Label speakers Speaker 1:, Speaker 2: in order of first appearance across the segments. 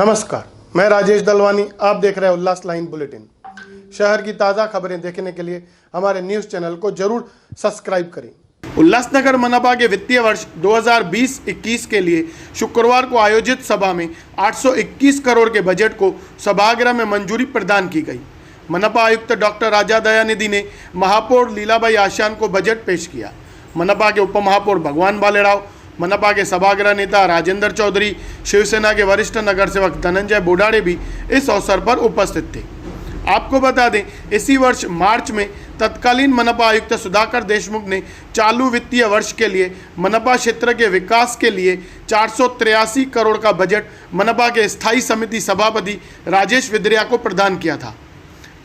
Speaker 1: नमस्कार, मैं राजेश दलवानी। आप देख रहे हैं उल्लास लाइन बुलेटिन। शहर की ताज़ा खबरें देखने के लिए हमारे न्यूज़ चैनल को जरूर सब्सक्राइब करें। उल्लासनगर मनपा के वित्तीय वर्ष 2020-21 के लिए शुक्रवार को आयोजित सभा में 821 करोड़ के बजट को सभागृह में मंजूरी प्रदान की गई। मनपा आयुक्त डॉक्टर राजा दयानिधि ने महापौर लीलाबाई आशान को बजट पेश किया। मनपा के उपमहापौर भगवान बालेराव, मनपा के सभागृह नेता राजेंद्र चौधरी, शिवसेना के वरिष्ठ नगर सेवक धनंजय बोडाड़े भी इस अवसर पर उपस्थित थे। आपको बता दें, इसी वर्ष मार्च में तत्कालीन मनपा आयुक्त सुधाकर देशमुख ने चालू वित्तीय वर्ष के लिए मनपा क्षेत्र के विकास के लिए 483 करोड़ का बजट मनपा के स्थायी समिति सभापति राजेश विद्रिया को प्रदान किया था।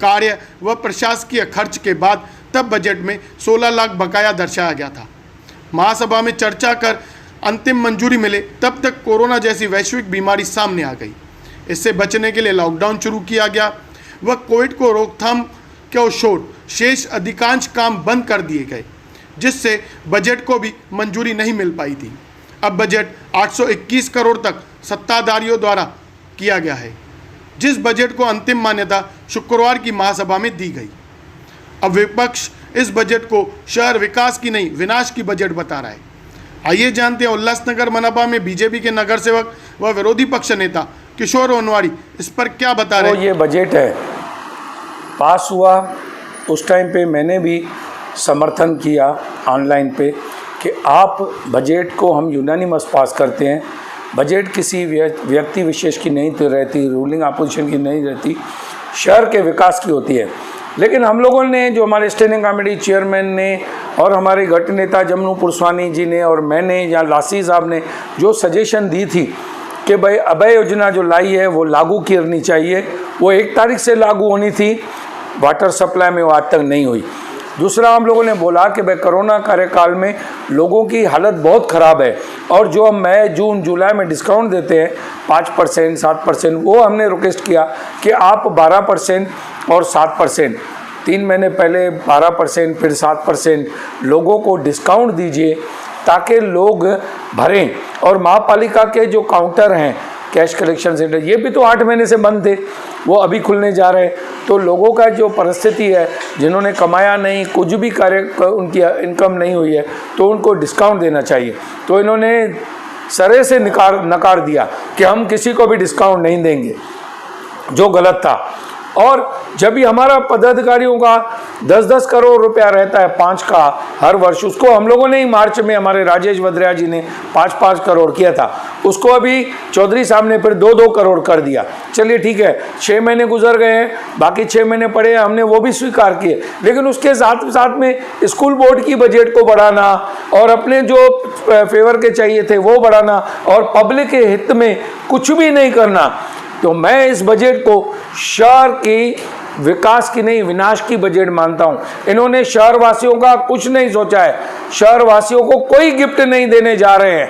Speaker 1: कार्य व प्रशासकीय खर्च के बाद तब बजट में 16 लाख बकाया दर्शाया गया था। महासभा में चर्चा कर अंतिम मंजूरी मिले तब तक कोरोना जैसी वैश्विक बीमारी सामने आ गई। इससे बचने के लिए लॉकडाउन शुरू किया गया व कोविड को रोकथाम के छोड़ शेष अधिकांश काम बंद कर दिए गए, जिससे बजट को भी मंजूरी नहीं मिल पाई थी। अब बजट 821 करोड़ तक सत्ताधारियों द्वारा किया गया है, जिस बजट को अंतिम मान्यता शुक्रवार की महासभा में दी गई। अब विपक्ष इस बजट को शहर विकास की नहीं विनाश की बजट बता रहा है। आइए जानते हैं उल्लासनगर मनपा में बीजेपी के नगर सेवक व विरोधी पक्ष नेता किशोर वनवाड़ी इस पर क्या बता रहे हैं।
Speaker 2: ये बजट है पास हुआ, उस टाइम पे मैंने भी समर्थन किया ऑनलाइन पे कि आप बजट को हम यूनानिमस पास करते हैं। बजट किसी व्यक्ति विशेष की नहीं तो रहती, रूलिंग अपोजिशन की नहीं रहती, शहर के विकास की होती है। लेकिन हम लोगों ने, जो हमारे स्टैंडिंग कमेटी चेयरमैन ने और हमारे गट नेता जमनू पुरस्वानी जी ने और मैंने या लासी साहब ने जो सजेशन दी थी कि भाई अभय योजना जो लाई है वो लागू करनी चाहिए, वो 1 तारीख से लागू होनी थी, वाटर सप्लाई में वो आज तक नहीं हुई। दूसरा, हम लोगों ने बोला कि भाई कोरोना कार्यकाल में लोगों की हालत बहुत ख़राब है और जो हम मई जून जुलाई में डिस्काउंट देते हैं 5% 7%, वो हमने रिक्वेस्ट किया कि आप 12% और 7%, 3 महीने पहले 12% फिर 7% लोगों को डिस्काउंट दीजिए ताकि लोग भरें। और महापालिका के जो काउंटर हैं, कैश कलेक्शन सेंटर, ये भी तो 8 महीने से बंद थे, वो अभी खुलने जा रहे हैं। तो लोगों का जो परिस्थिति है, जिन्होंने कमाया नहीं, कुछ भी कार्य उनकी इनकम नहीं हुई है, तो उनको डिस्काउंट देना चाहिए। तो इन्होंने सरे से नकार दिया कि हम किसी को भी डिस्काउंट नहीं देंगे, जो गलत था। और जब भी हमारा पदाधिकारियों का 10-10 करोड़ रुपया रहता है 5 का हर वर्ष, उसको हम लोगों ने ही मार्च में हमारे राजेश वद्रिया जी ने 5-5 करोड़ किया था, उसको अभी चौधरी साहब ने फिर 2-2 करोड़ कर दिया। चलिए ठीक है, 6 महीने गुजर गए हैं, बाकी 6 महीने पड़े हैं, हमने वो भी स्वीकार किए। लेकिन उसके साथ साथ में स्कूल बोर्ड की बजट को बढ़ाना और अपने जो फेवर के चाहिए थे वो बढ़ाना और पब्लिक के हित में कुछ भी नहीं करना, तो मैं इस बजट को शहर की विकास की नहीं विनाश की बजट मानता हूं। इन्होंने शहर वासियों का कुछ नहीं सोचा है, शहर वासियों को कोई गिफ्ट नहीं देने जा रहे हैं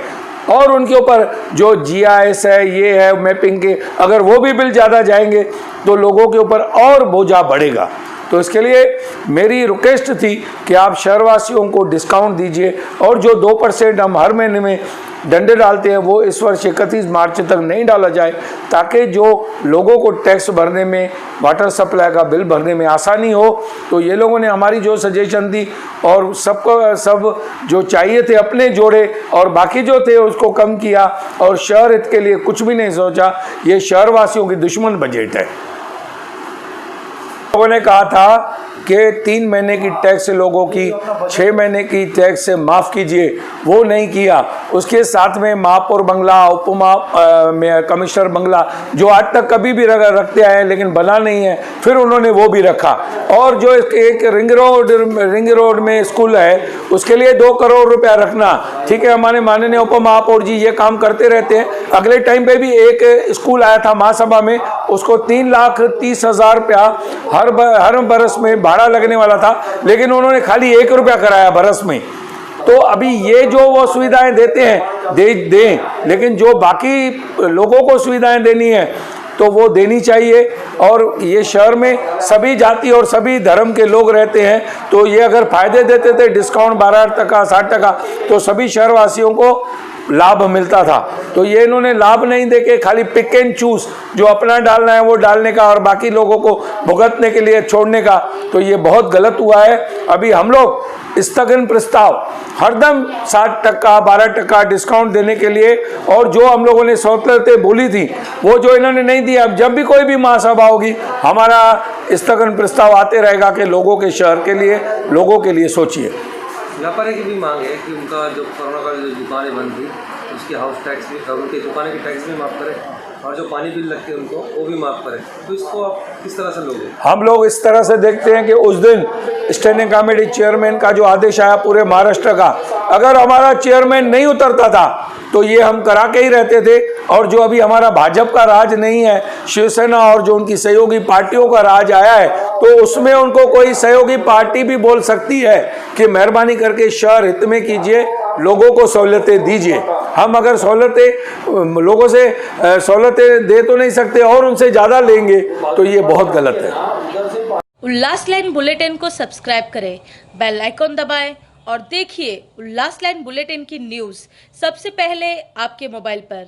Speaker 2: और उनके ऊपर जो GIS है, ये है मैपिंग के, अगर वो भी बिल ज़्यादा जाएंगे तो लोगों के ऊपर और बोझा बढ़ेगा। तो इसके लिए मेरी रिक्वेस्ट थी कि आप शहरवासियों को डिस्काउंट दीजिए और जो 2% हम हर महीने में डंडे डालते हैं वो इस वर्ष 31 मार्च तक नहीं डाला जाए, ताकि जो लोगों को टैक्स भरने में, वाटर सप्लाई का बिल भरने में आसानी हो। तो ये लोगों ने हमारी जो सजेशन दी और सब जो चाहिए थे अपने जोड़े और बाकी जो थे उसको कम किया और शहर हित के लिए कुछ भी नहीं सोचा। ये शहरवासियों की दुश्मन बजट है। लोगों ने कहा था कि 3 महीने की टैक्स लोगों की 6 महीने की टैक्स से माफ़ कीजिए, वो नहीं किया। उसके साथ में महापौर बंगला, कमिश्नर बंगला जो आज तक कभी भी रखते आए लेकिन बना नहीं है, फिर उन्होंने वो भी रखा। और जो एक रिंग रोड में स्कूल है उसके लिए 2 करोड़ रुपया रखना, ठीक है, हमारे माननीय उप महापौर जी ये काम करते रहते हैं। अगले टाइम पे भी एक स्कूल आया था महासभा में, उसको 3,30,000 रुपया हर बरस में भाड़ा लगने वाला था, लेकिन उन्होंने खाली 1 रुपया कराया बरस में। तो अभी ये जो वो सुविधाएं देते हैं दें, लेकिन जो बाकी लोगों को सुविधाएं देनी है तो वो देनी चाहिए। और ये शहर में सभी जाति और सभी धर्म के लोग रहते हैं, तो ये अगर फ़ायदे देते थे डिस्काउंट 12% 60%, तो सभी शहरवासियों को लाभ मिलता था। तो ये इन्होंने लाभ नहीं देके खाली पिक एंड चूज, जो अपना डालना है वो डालने का और बाकी लोगों को भुगतने के लिए छोड़ने का, तो ये बहुत गलत हुआ है। अभी हम लोग स्थगन प्रस्ताव हरदम 60% 12% डिस्काउंट देने के लिए, और जो हम लोगों ने सहूलतें बोली थी वो जो इन्होंने नहीं दिया, अब जब भी कोई भी महासभा होगी हमारा स्थगन प्रस्ताव आते रहेगा कि लोगों के शहर के लिए, लोगों के लिए सोचिए।
Speaker 3: व्यापारी की भी मांग है कि उनका जो कोरोना का जो दुकानें बंद थी उसके हाउस टैक्स भी, उनके दुकानें के टैक्स भी माफ़ करें, और जो पानी बिल लगते हैं उनको वो भी माफ़ करें। तो इसको आप किस तरह से लोगे? हम
Speaker 2: लोग इस तरह से देखते हैं कि उस दिन स्टैंडिंग कमेटी चेयरमैन का जो आदेश आया पूरे महाराष्ट्र का, अगर हमारा चेयरमैन नहीं उतरता था तो ये हम करा के ही रहते थे। और जो अभी हमारा भाजपा का राज नहीं है, शिवसेना और जो उनकी सहयोगी पार्टियों का राज आया है, तो उसमें उनको कोई सहयोगी पार्टी भी बोल सकती है कि मेहरबानी करके शहर हित में कीजिए, लोगों को सहूलतें दीजिए। हम अगर सहूलतें लोगों से सहूलतें दे तो नहीं सकते और उनसे ज़्यादा लेंगे, तो ये बहुत गलत है।
Speaker 4: उल्लास लाइन बुलेटिन को सब्सक्राइब करें, बेल आइकॉन दबाएं और देखिए उल्लास लाइन बुलेटिन की न्यूज़ सबसे पहले आपके मोबाइल पर।